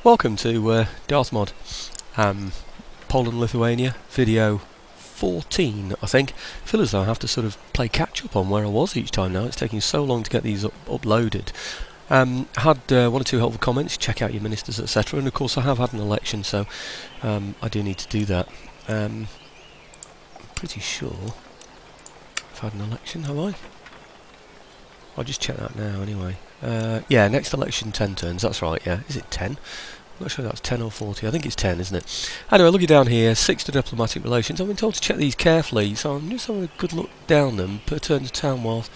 Welcome to Darthmod, Poland, Lithuania, video 14 I think. I feel as though I have to sort of play catch up on where I was each time now. It's taking so long to get these uploaded. Had one or two helpful comments, check out your ministers, etc. And of course I have had an election, so I do need to do that. I'm pretty sure I've had an election, have I? I'll just check that now anyway. Yeah, next election 10 turns, that's right, yeah. Is it 10? I'm not sure if that's 10 or 40, I think it's 10, isn't it? Anyway, looking down here, 6 to diplomatic relations. I've been told to check these carefully, so I'm just having a good look down them. Per turn to town wealth,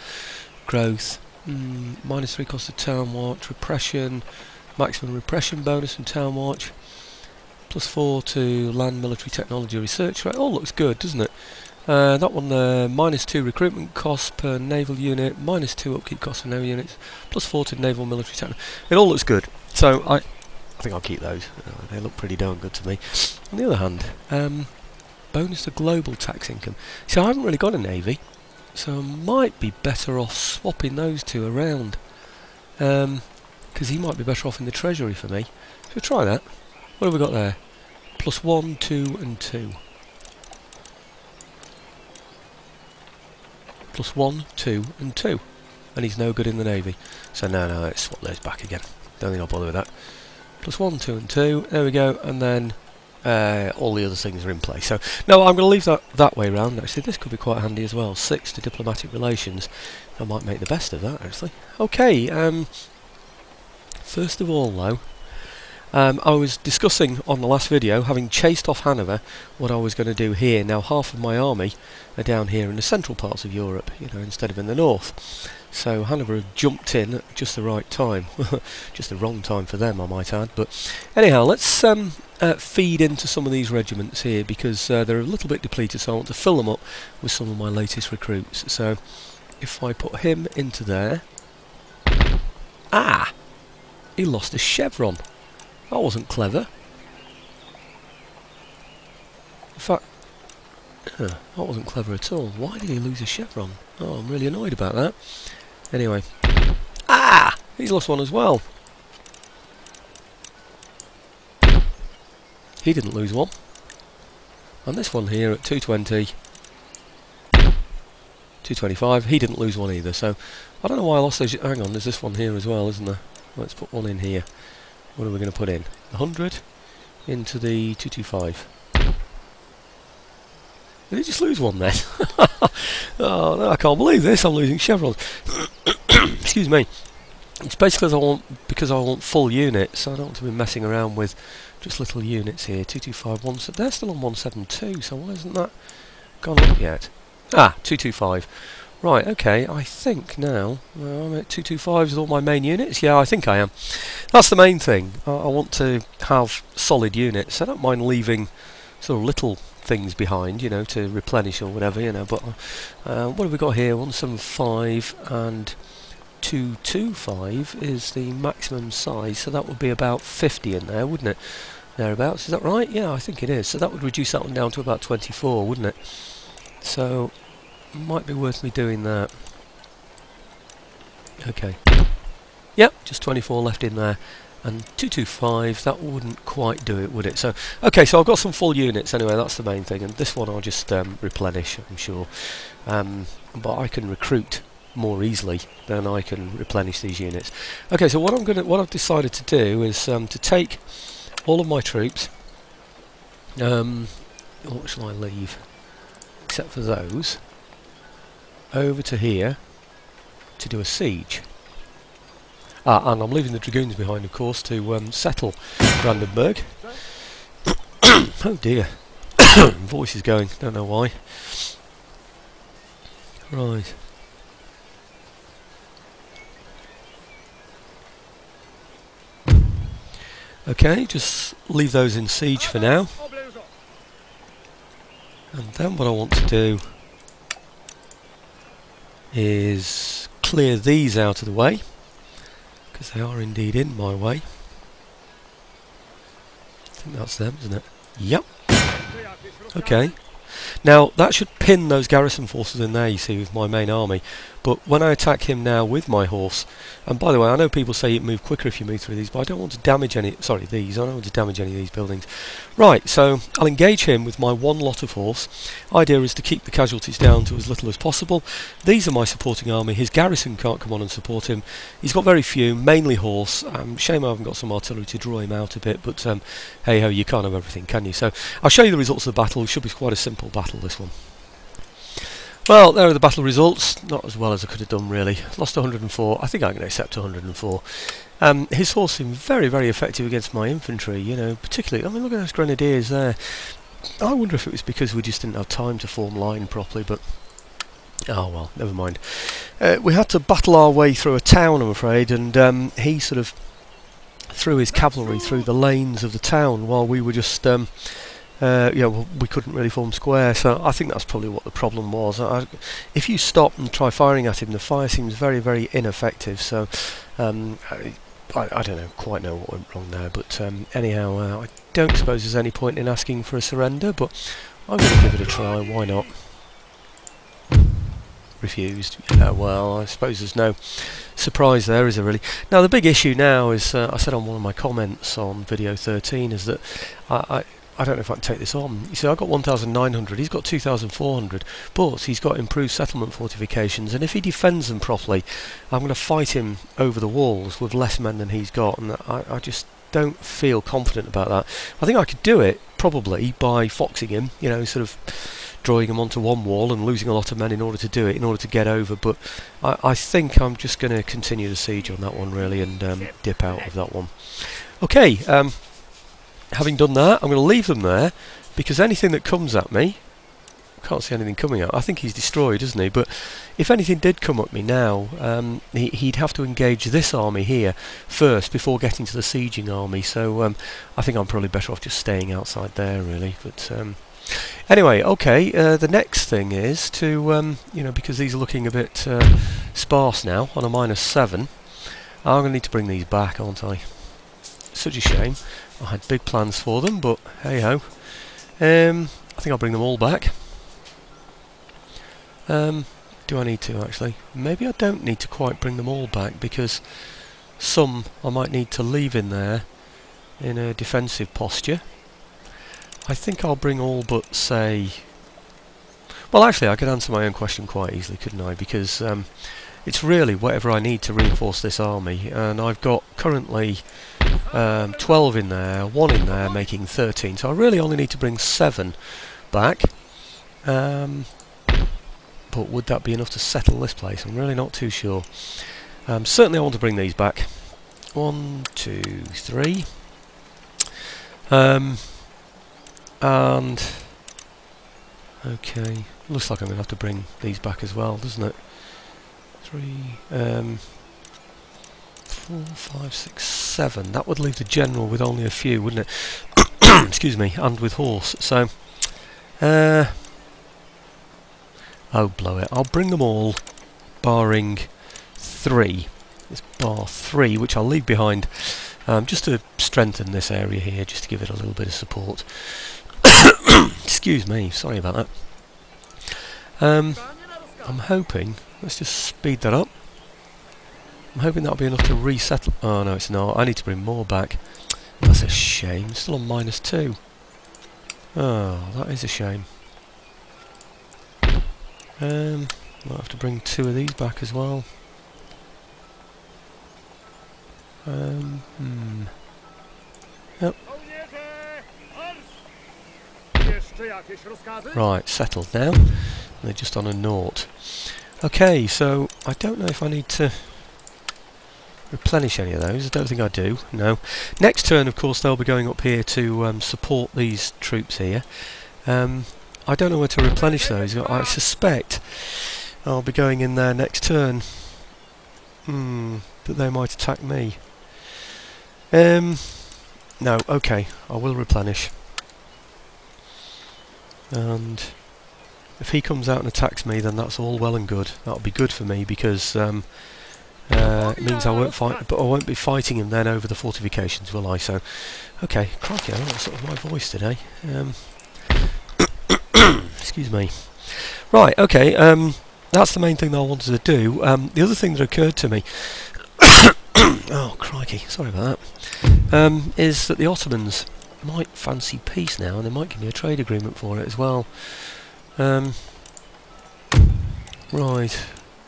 growth, -3 cost of town watch, repression, maximum repression bonus from town watch, +4 to land military technology research, right, all looks good, doesn't it? That one there, -2 recruitment costs per naval unit, -2 upkeep costs for naval units, +4 to naval military technology. It all looks good, so I think I'll keep those. They look pretty darn good to me. On the other hand, bonus to global tax income. So I haven't really got a navy, so I might be better off swapping those two around. Because he might be better off in the treasury for me. So we'll try that. What have we got there? +1, 2 and 2. +1, 2 and 2. And he's no good in the navy. So no, let's swap those back again. Don't think I'll bother with that. +1, 2 and 2. There we go. And then all the other things are in place. So no, I'm going to leave that way round. Actually, this could be quite handy as well. 6 to diplomatic relations. I might make the best of that, actually. Okay. First of all, though, I was discussing on the last video, having chased off Hanover, what I was going to do here. Now, half of my army are down here in the central parts of Europe, you know, instead of in the north. So Hanover have jumped in at just the right time. Just the wrong time for them, I might add. But anyhow, let's feed into some of these regiments here, because they're a little bit depleted, so I want to fill them up with some of my latest recruits. So if I put him into there... Ah! He lost a chevron. That wasn't clever. In fact, that wasn't clever at all. Why did he lose a chevron? Oh, I'm really annoyed about that. Anyway. Ah! He's lost one as well. He didn't lose one. And this one here at 220, 225, he didn't lose one either. So, I don't know why I lost those. Hang on, there's this one here as well, isn't there? Let's put one in here. What are we going to put in? 100 into the 225. Did he just lose one then? Oh no, I can't believe this. I'm losing chevrons. Excuse me. It's basically because I want full units. So I don't want to be messing around with just little units here. 225. They're still on 172. So why hasn't that gone up yet? Ah, 225. Right, okay, I think now I'm at 225s with all my main units. Yeah, I think I am. That's the main thing. I want to have solid units. I don't mind leaving sort of little things behind, you know, to replenish or whatever, you know, but what have we got here? 175 and 225 is the maximum size, so that would be about 50 in there, wouldn't it? Thereabouts, is that right? Yeah, I think it is. So that would reduce that one down to about 24, wouldn't it? So... might be worth me doing that. Okay. Yep, just 24 left in there. And 225, that wouldn't quite do it, would it? So, okay, so I've got some full units anyway, that's the main thing. And this one I'll just replenish, I'm sure. But I can recruit more easily than I can replenish these units. Okay, so what I've decided to do is to take all of my troops. What shall I leave? Except for those. Over to here to do a siege. And I'm leaving the dragoons behind, of course, to settle Brandenburg. Oh dear. Voice is going, don't know why. Right. Okay, just leave those in siege for now. And then what I want to do is clear these out of the way, because they are indeed in my way. I think that's them, isn't it? Yep. Okay. Now that should pin those garrison forces in there, you see, with my main army. But when I attack him now with my horse, and by the way, I know people say you move quicker if you move through these, but I don't want to damage any, sorry, these, I don't want to damage any of these buildings. Right, so I'll engage him with my one lot of horse. Idea is to keep the casualties down to as little as possible. These are my supporting army. His garrison can't come on and support him. He's got very few, mainly horse. Shame I haven't got some artillery to draw him out a bit, but hey ho, you can't have everything, can you? So I'll show you the results of the battle. It should be quite a simple battle, this one. Well, there are the battle results. Not as well as I could have done, really. Lost 104. I think I can accept 104. His horse seemed very, very effective against my infantry, you know, particularly... I mean, look at those grenadiers there. I wonder if it was because we just didn't have time to form line properly, but... oh, well, never mind. We had to battle our way through a town, I'm afraid, and he sort of threw his cavalry through the lanes of the town while we were just... yeah, well, we couldn't really form square, so I think that's probably what the problem was. If you stop and try firing at him, the fire seems very, very ineffective, so I don't quite know what went wrong there, but anyhow, I don't suppose there's any point in asking for a surrender, but I'm going to give it a try, why not? Refused. Yeah, well, I suppose there's no surprise there, is there really? Now the big issue now is, I said on one of my comments on video 13, is that I don't know if I can take this on. You see, I've got 1,900, he's got 2,400, but he's got improved settlement fortifications, and if he defends them properly, I'm going to fight him over the walls with less men than he's got, and I just don't feel confident about that. I think I could do it, probably, by foxing him, you know, sort of drawing him onto one wall and losing a lot of men in order to do it, in order to get over, but I think I'm just going to continue the siege on that one, really, and dip out of that one. Okay, having done that, I'm going to leave them there, because anything that comes at me, I can't see anything coming out. I think he's destroyed, isn't he? But if anything did come at me now, he'd have to engage this army here first before getting to the sieging army. So I think I'm probably better off just staying outside there, really. But anyway, okay. The next thing is to, you know, because these are looking a bit sparse now on a -7, I'm going to need to bring these back, aren't I? Such a shame. I had big plans for them, but hey ho. I think I'll bring them all back. Do I need to, actually? Maybe I don't need to quite bring them all back, because some I might need to leave in there in a defensive posture. I think I'll bring all but, say... well, actually, I could answer my own question quite easily, couldn't I? Because it's really whatever I need to reinforce this army, and I've got currently 12 in there, 1 in there, making 13, so I really only need to bring 7 back. But would that be enough to settle this place? I'm really not too sure. Certainly I want to bring these back. 1, 2, 3. And okay, looks like I'm going to have to bring these back as well, doesn't it? 3, 4, 5, 6, 7. That would leave the general with only a few, wouldn't it? Excuse me, and with horse. So, oh, blow it. I'll bring them all, barring 3. It's bar 3, which I'll leave behind, just to strengthen this area here, just to give it a little bit of support. Excuse me, sorry about that. I'm hoping, let's just speed that up. I'm hoping that'll be enough to resettle. Oh no, it's not. I need to bring more back. That's a shame. Still on -2. Oh, that is a shame. Might have to bring 2 of these back as well. Yep. Right, settled now. They're just on a 0. Okay, so I don't know if I need to replenish any of those. I don't think I do, no. Next turn, of course, they'll be going up here to support these troops here. I don't know where to replenish those. I suspect I'll be going in there next turn. That they might attack me. No, okay, I will replenish. And if he comes out and attacks me, then that's all well and good. That'll be good for me, because it means I won't fight, but I won't be fighting him then over the fortifications, will I? So, okay, crikey, I don't know what's sort of my voice today. Excuse me. Right, okay, that's the main thing that I wanted to do. The other thing that occurred to me, oh crikey, sorry about that, is that the Ottomans might fancy peace now, and they might give me a trade agreement for it as well. Right,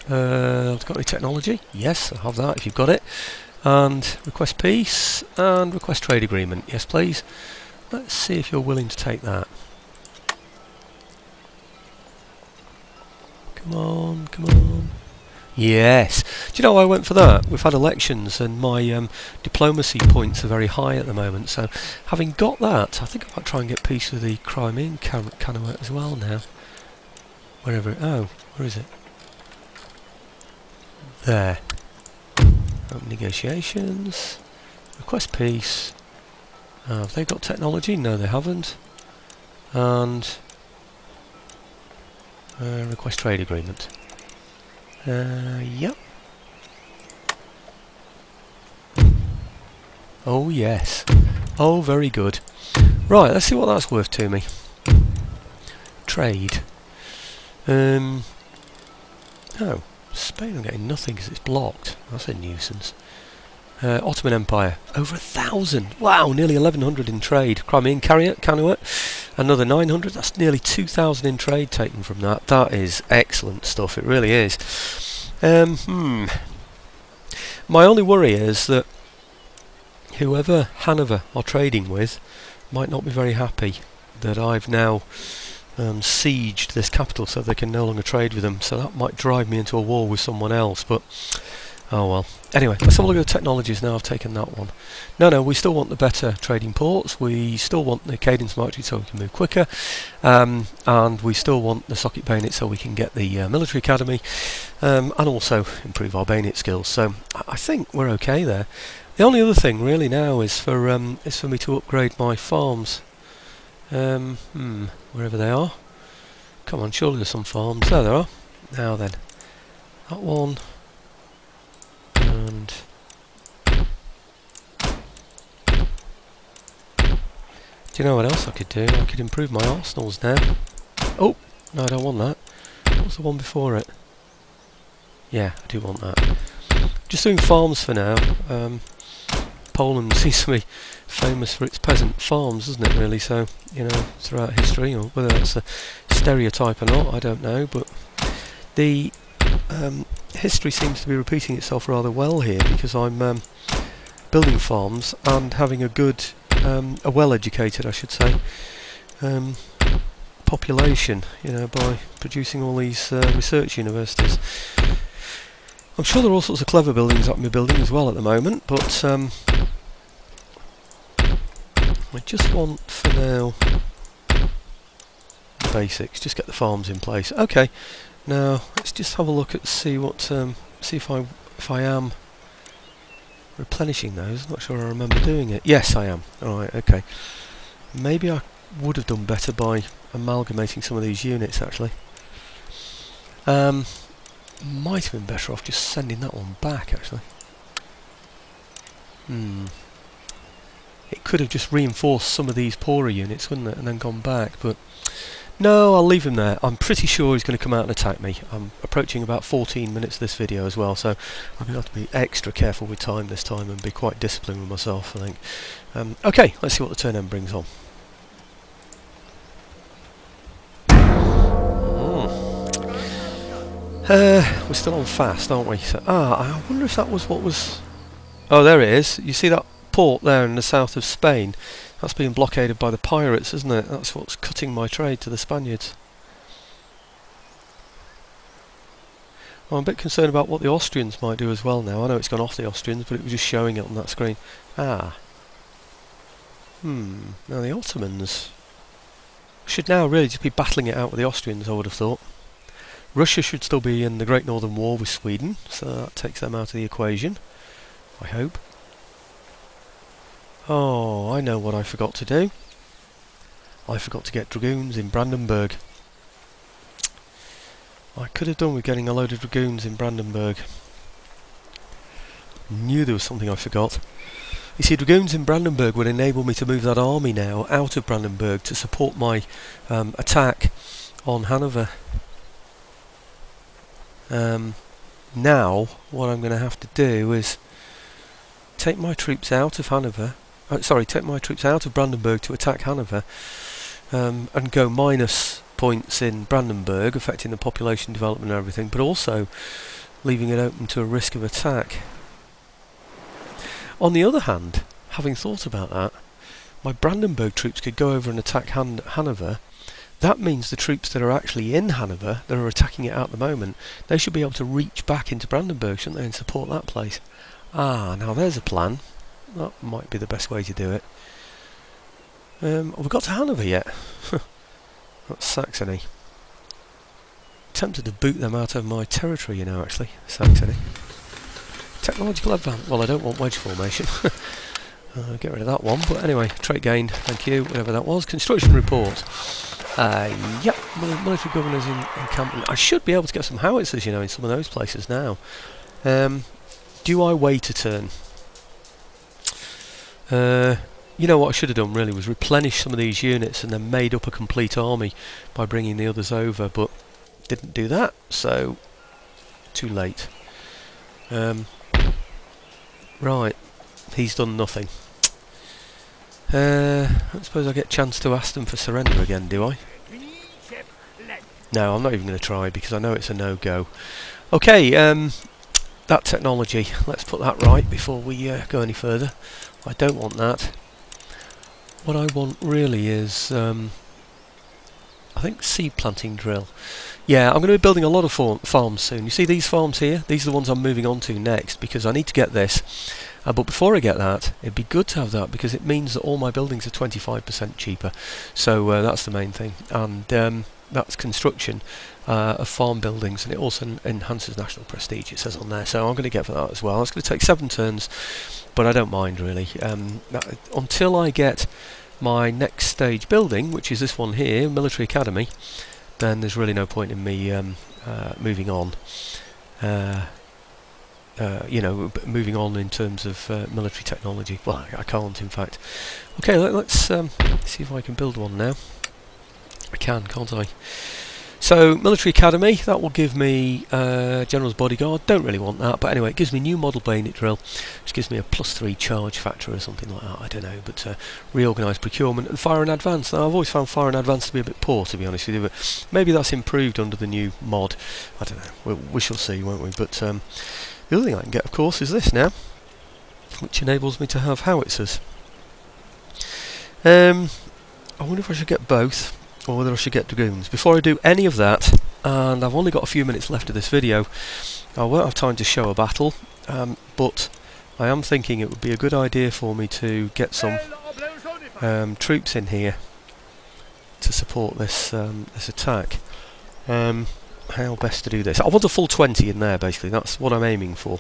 I've got any technology? Yes, I have that if you've got it. And request peace, and request trade agreement. Yes please. Let's see if you're willing to take that. Come on, come on. Yes. Do you know I went for that? We've had elections and my diplomacy points are very high at the moment, so having got that, I think I might try and get peace with the Crimean Khanate as well now. Wherever oh, where is it? There. Open negotiations. Request peace. Have they got technology? No, they haven't. And request trade agreement. Yep. Oh yes. Oh, very good. Right, let's see what that's worth to me. Trade. Oh, Spain are getting nothing because it's blocked. That's a nuisance. Ottoman Empire, over 1,000. Wow, nearly 1,100 in trade. Crimean Khanate, another 900. That's nearly 2,000 in trade taken from that. That is excellent stuff. It really is. My only worry is that whoever Hanover are trading with might not be very happy that I've now sieged this capital so they can no longer trade with them. So that might drive me into a war with someone else. But oh well. Anyway, let's have a look at the technologies now. I've taken that one. No, we still want the better trading ports. We still want the cadence marching so we can move quicker. And we still want the socket bayonet so we can get the military academy. And also improve our bayonet skills. So I think we're okay there. The only other thing really now is for me to upgrade my farms. Wherever they are. Come on, surely there's some farms. There they are. Now then. That one. And do you know what else I could do? I could improve my arsenals now. Oh, no, I don't want that. What's the one before it? Yeah, I do want that. Just doing farms for now. Poland seems to be famous for its peasant farms, doesn't it really? So, you know, throughout history, or whether that's a stereotype or not, I don't know, but the history seems to be repeating itself rather well here, because I'm building farms and having a good, a well-educated, I should say, population, you know, by producing all these research universities. I'm sure there are all sorts of clever buildings I can be building as well at the moment, but I just want for now the basics, just get the farms in place. Okay, now let's just have a look at see if I am replenishing those. I'm not sure I remember doing it. Yes, I am. Alright, okay. Maybe I would have done better by amalgamating some of these units actually. Might have been better off just sending that one back actually. It could have just reinforced some of these poorer units, wouldn't it, and then gone back, but no, I'll leave him there. I'm pretty sure he's going to come out and attack me. I'm approaching about 14 minutes of this video as well, so I'm going to have to be extra careful with time this time and be quite disciplined with myself, I think. Okay, let's see what the turn end brings on. We're still on fast, aren't we? So, I wonder if that was what was... Oh, there it is. You see that port there in the south of Spain? That's being blockaded by the pirates, isn't it? That's what's cutting my trade to the Spaniards. Well, I'm a bit concerned about what the Austrians might do as well now. I know it's gone off the Austrians, but it was just showing it on that screen. Now the Ottomans should now really just be battling it out with the Austrians, I would have thought. Russia should still be in the Great Northern War with Sweden, so that takes them out of the equation, I hope. Oh, I know what I forgot to do. I forgot to get dragoons in Brandenburg. I could have done with getting a load of dragoons in Brandenburg. Knew there was something I forgot. You see, dragoons in Brandenburg would enable me to move that army now out of Brandenburg to support my attack on Hanover. Now what I'm going to have to do is take my troops out of Hanover, take my troops out of Brandenburg to attack Hanover, and go minus points in Brandenburg, affecting the population development and everything, but also leaving it open to a risk of attack. On the other hand, having thought about that, my Brandenburg troops could go over and attack Hanover. That means the troops that are actually in Hanover, that are attacking it at the moment, they should be able to reach back into Brandenburg, shouldn't they, and support that place. Ah, now there's a plan. That might be the best way to do it. Have we got to Hanover yet? That's Saxony. Tempted to boot them out of my territory, you know, actually. Saxony. Technological advance. Well, I don't want wedge formation. Get rid of that one. But anyway, trait gained. Thank you. Whatever that was. Construction report. Yep. Military governors in encampment. I should be able to get some howitzers, you know, in some of those places now. Do I wait a turn? You know what I should have done really was replenish some of these units and then made up a complete army by bringing the others over, but didn't do that, so too late. Right, he's done nothing. I suppose I get a chance to ask them for surrender again, do I? No, I'm not even going to try because I know it's a no-go. Okay, that technology, let's put that right before we go any further. I don't want that. What I want really is, I think, seed planting drill. Yeah, I'm going to be building a lot of farms soon. You see these farms here? These are the ones I'm moving on to next because I need to get this. But before I get that, it'd be good to have that because it means that all my buildings are 25% cheaper. So that's the main thing. And that's construction of farm buildings, and it also enhances national prestige, it says on there. So I'm going to get for that as well. It's going to take 7 turns, but I don't mind really. Until I get my next stage building, which is this one here, Military Academy, then there's really no point in me moving on. You know, moving on in terms of military technology. Well, I can't, in fact. Okay, let's see if I can build one now. I can, can't I? So, Military Academy, that will give me General's Bodyguard. Don't really want that, but anyway, it gives me new model bayonet drill, which gives me a +3 charge factor or something like that, I don't know, but reorganised procurement and fire and advance. Now, I've always found fire and advance to be a bit poor, to be honest with you, but maybe that's improved under the new mod. I don't know, we shall see, won't we? But the other thing I can get, of course, is this now, which enables me to have howitzers. I wonder if I should get both, or whether I should get dragoons. Before I do any of that, and I've only got a few minutes left of this video, I won't have time to show a battle, but I am thinking it would be a good idea for me to get some troops in here to support this this attack. How best to do this? I want a full 20 in there, basically. That's what I'm aiming for,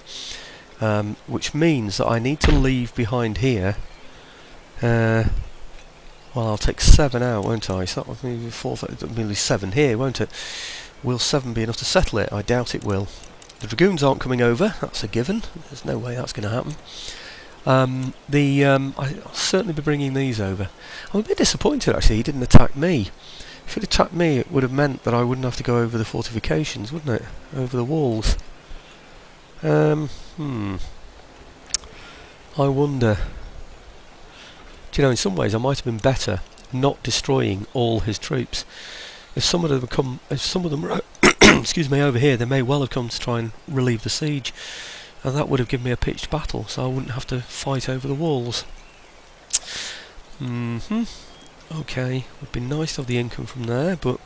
which means that I need to leave behind here. Well, I'll take 7 out, won't I? So that would be 4, maybe 7 here, won't it? Will 7 be enough to settle it? I doubt it will. The dragoons aren't coming over, that's a given. There's no way that's going to happen. I'll certainly be bringing these over. I'm a bit disappointed, actually, he didn't attack me. If he'd attacked me, it would have meant that I wouldn't have to go over the fortifications, wouldn't it? Over the walls. I wonder. Do you know, in some ways I might have been better not destroying all his troops. If some of them were excuse me, over here, they may well have come to try and relieve the siege, and that would have given me a pitched battle, so I wouldn't have to fight over the walls. Okay, would be nice to have the income from there, but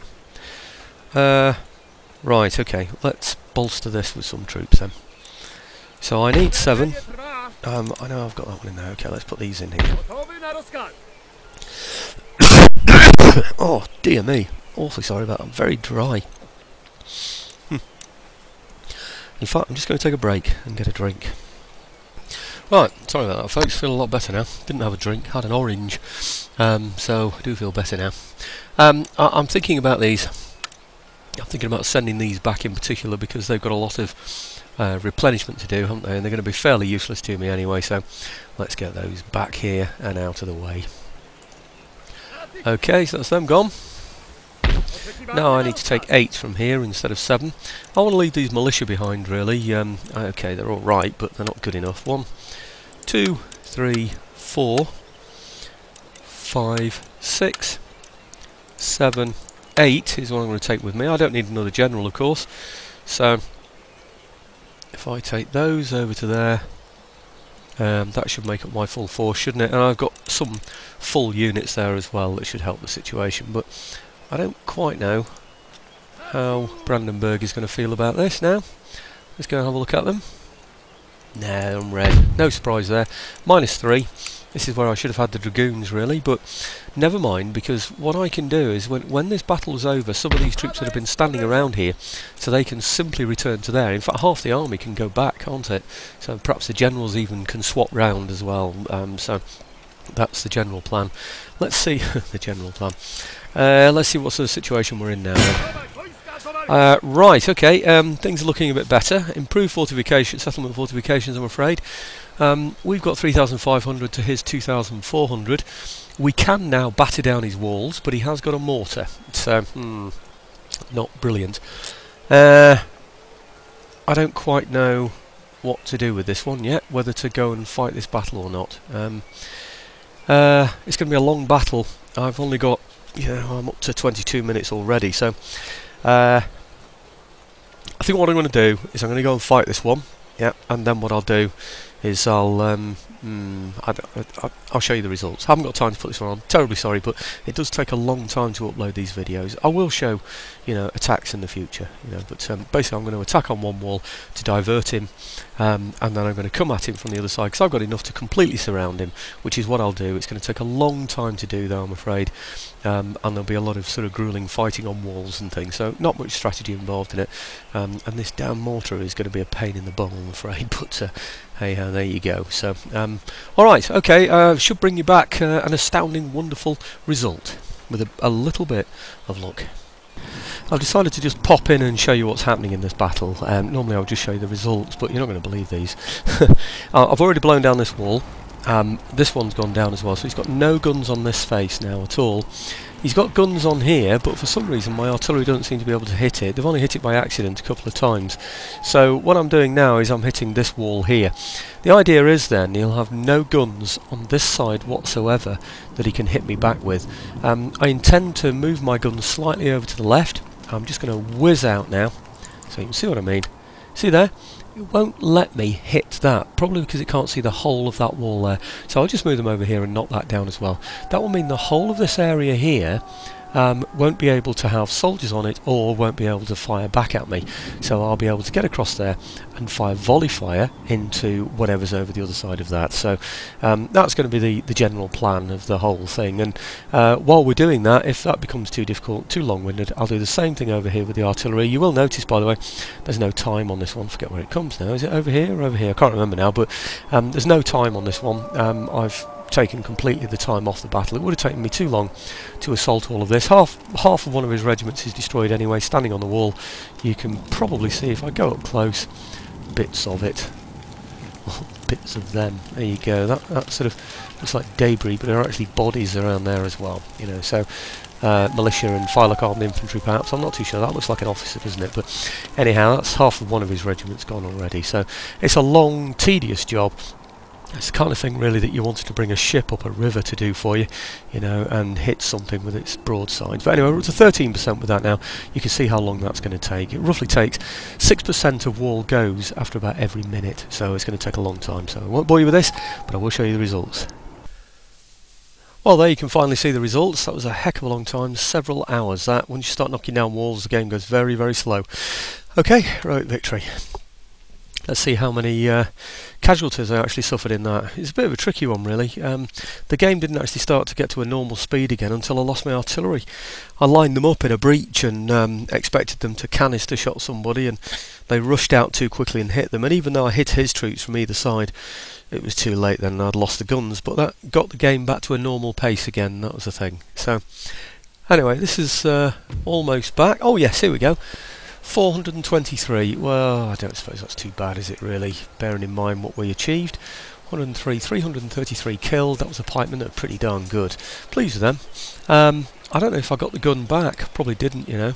right, okay, let's bolster this with some troops then. So I need 7. I know I've got that one in there. Okay, let's put these in here. Oh, dear me. Awfully sorry about that. I'm very dry. In fact, I'm just going to take a break and get a drink. Right, sorry about that, folks. Feel a lot better now. Didn't have a drink, had an orange. So I do feel better now. I'm thinking about these. I'm thinking about sending these back in particular because they've got a lot of replenishment to do, haven't they? And they're going to be fairly useless to me anyway, so let's get those back here and out of the way. Okay, so that's them gone. Now I need to take 8 from here instead of 7. I want to leave these militia behind, really. Okay, they're alright, but they're not good enough. 1, 2, 3, 4, 5, 6, 7, 8 is what I'm going to take with me. I don't need another general, of course. So, if I take those over to there, that should make up my full force, shouldn't it? And I've got some full units there as well that should help the situation. But I don't quite know how Brandenburg is going to feel about this now. Let's go and have a look at them. No, I'm red. No surprise there. -3. This is where I should have had the dragoons, really, but never mind, because what I can do is when this battle is over, some of these troops that have been standing around here, so they can simply return to there. In fact, half the army can go back, can't it? So perhaps the generals even can swap round as well. So that's the general plan. Let's see the general plan. Let's see what sort of situation we're in now. Right, okay, things are looking a bit better. Improved fortification, settlement fortifications, I'm afraid. We've got 3,500 to his 2,400. We can now batter down his walls, but he has got a mortar, so not brilliant. I don't quite know what to do with this one yet, whether to go and fight this battle or not. It's going to be a long battle. I've only got, I'm up to 22 minutes already, so I think what I'm going to do is I'm going to go and fight this one, and then what I'll do is I'll show you the results. I haven't got time to put this one on. Terribly sorry, but it does take a long time to upload these videos. I will show, attacks in the future, but basically I'm going to attack on one wall to divert him, and then I'm going to come at him from the other side because I've got enough to completely surround him, which is what I'll do. It's going to take a long time to do, though, I'm afraid, and there'll be a lot of sort of grueling fighting on walls and things, so not much strategy involved in it. And this damn mortar is going to be a pain in the bum, I'm afraid, but hey ho, there you go. So, alright, okay, should bring you back an astounding, wonderful result with a little bit of luck. I've decided to just pop in and show you what's happening in this battle. Normally I would just show you the results, but you're not going to believe these. I've already blown down this wall. This one's gone down as well, so he's got no guns on this face now at all. He's got guns on here, but for some reason my artillery doesn't seem to be able to hit it. They've only hit it by accident a couple of times. So what I'm doing now is I'm hitting this wall here. The idea is then he'll have no guns on this side whatsoever that he can hit me back with. I intend to move my guns slightly over to the left. I'm just going to whiz out now, so you can see what I mean. See there? It won't let me hit that, probably because it can't see the whole of that wall there. So I'll just move them over here and knock that down as well. That will mean the whole of this area here won't be able to have soldiers on it, or won't be able to fire back at me. So I'll be able to get across there and fire volley fire into whatever's over the other side of that. So that's going to be the general plan of the whole thing. And while we're doing that, if that becomes too difficult, too long-winded, I'll do the same thing over here with the artillery. You will notice, by the way, there's no time on this one. Forget where it comes now. Is it over here or over here? I can't remember now, but there's no time on this one. I've taken completely the time off the battle. It would have taken me too long to assault all of this. Half of one of his regiments is destroyed anyway, standing on the wall. You can probably see, if I go up close, bits of it. Bits of them. There you go. That sort of looks like debris, but there are actually bodies around there as well. So militia and firelock armed infantry perhaps. I'm not too sure. That looks like an officer, doesn't it? But anyhow, that's half of one of his regiments gone already. So it's a long, tedious job. It's the kind of thing really that you wanted to bring a ship up a river to do for you, and hit something with its broadside. But anyway, we're up to 13% with that now. You can see how long that's going to take. It roughly takes 6% of wall goes after about every minute, so it's going to take a long time. So I won't bore you with this, but I will show you the results. Well, there you can finally see the results. That was a heck of a long time, several hours. That once you start knocking down walls, the game goes very, very slow. Okay, right, victory. Let's see how many casualties I actually suffered in that. It's a bit of a tricky one, really. The game didn't actually start to get to a normal speed again until I lost my artillery. I lined them up in a breach and expected them to canister shot somebody, and they rushed out too quickly and hit them. And even though I hit his troops from either side, it was too late then, and I'd lost the guns. But that got the game back to a normal pace again. That was the thing. So anyway, this is almost back. Oh yes, here we go. 423, well, I don't suppose that's too bad, is it really, bearing in mind what we achieved. 103, 333 killed. That was a pikeman. That were pretty darn good. Pleased with them. I don't know if I got the gun back. Probably didn't, you know.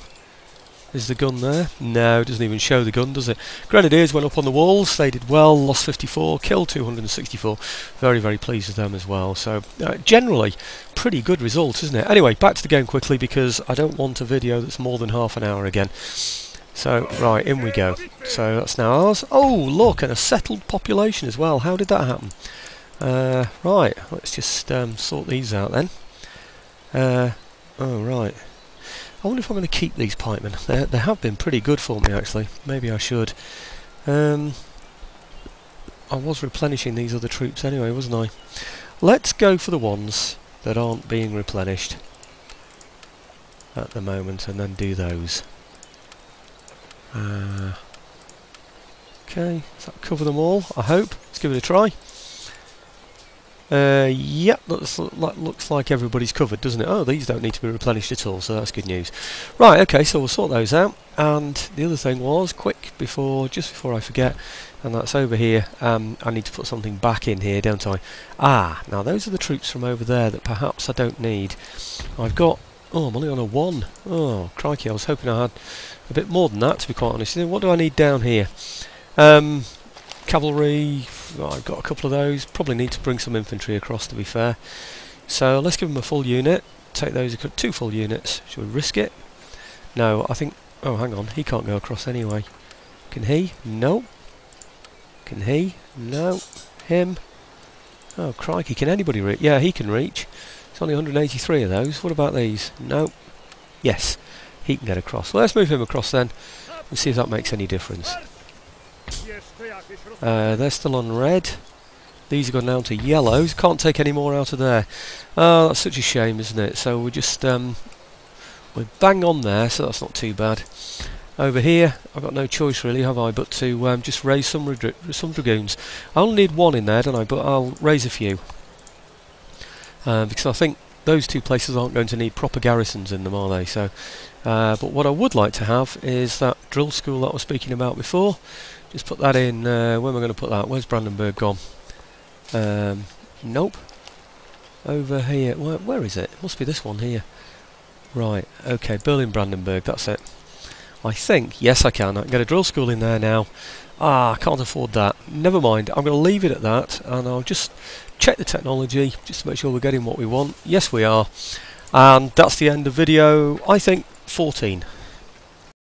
Is the gun there? No, it doesn't even show the gun, does it? Grenadiers went up on the walls. They did well. Lost 54, killed 264. Very, very pleased with them as well. So, generally, pretty good result, isn't it? Anyway, back to the game quickly because I don't want a video that's more than half an hour again. So, right, in we go. So, that's now ours. Oh, look, and a settled population as well. How did that happen? Right, let's just sort these out then. Oh, right. I wonder if I'm going to keep these pikemen. They have been pretty good for me, actually. Maybe I should. I was replenishing these other troops anyway, wasn't I? Let's go for the ones that aren't being replenished at the moment, and then do those. Okay, does that cover them all? I hope. Let's give it a try. Yep, looks like everybody's covered, doesn't it? Oh, these don't need to be replenished at all, so that's good news. Right, okay, so we'll sort those out. And the other thing was, just before I forget, and that's over here, I need to put something back in here, don't I? Ah, now those are the troops from over there that perhaps I don't need. I've got... Oh, I'm only on a 1. Oh, crikey, I was hoping I had a bit more than that, to be quite honest. What do I need down here? Cavalry, well, I've got a couple of those. Probably need to bring some infantry across, to be fair. So let's give them a full unit. Take those 2 full units. Should we risk it? No, I think... Oh, hang on. He can't go across anyway. Can he? No. Can he? No. Him? Oh, crikey. Can anybody reach? Yeah, he can reach. It's only 183 of those. What about these? No. Yes. He can get across. Well, let's move him across then and see if that makes any difference. They're still on red. These have gone down to yellows. Can't take any more out of there. Oh, that's such a shame, isn't it? So we're just we're bang on there, so that's not too bad. Over here, I've got no choice really, have I, but to just raise some dragoons. I only need 1 in there, don't I? But I'll raise a few because I think those 2 places aren't going to need proper garrisons in them, are they? So, but what I would like to have is that drill school that I was speaking about before. Just put that in. Where am I going to put that? Where's Brandenburg gone? Nope. Over here. Where is it? It must be this one here. Right. Okay. Berlin-Brandenburg. That's it. I think. Yes, I can. I can get a drill school in there now. Ah, I can't afford that. Never mind. I'm going to leave it at that, and I'll just check the technology just to make sure we're getting what we want. Yes, we are. And that's the end of video, I think, 14.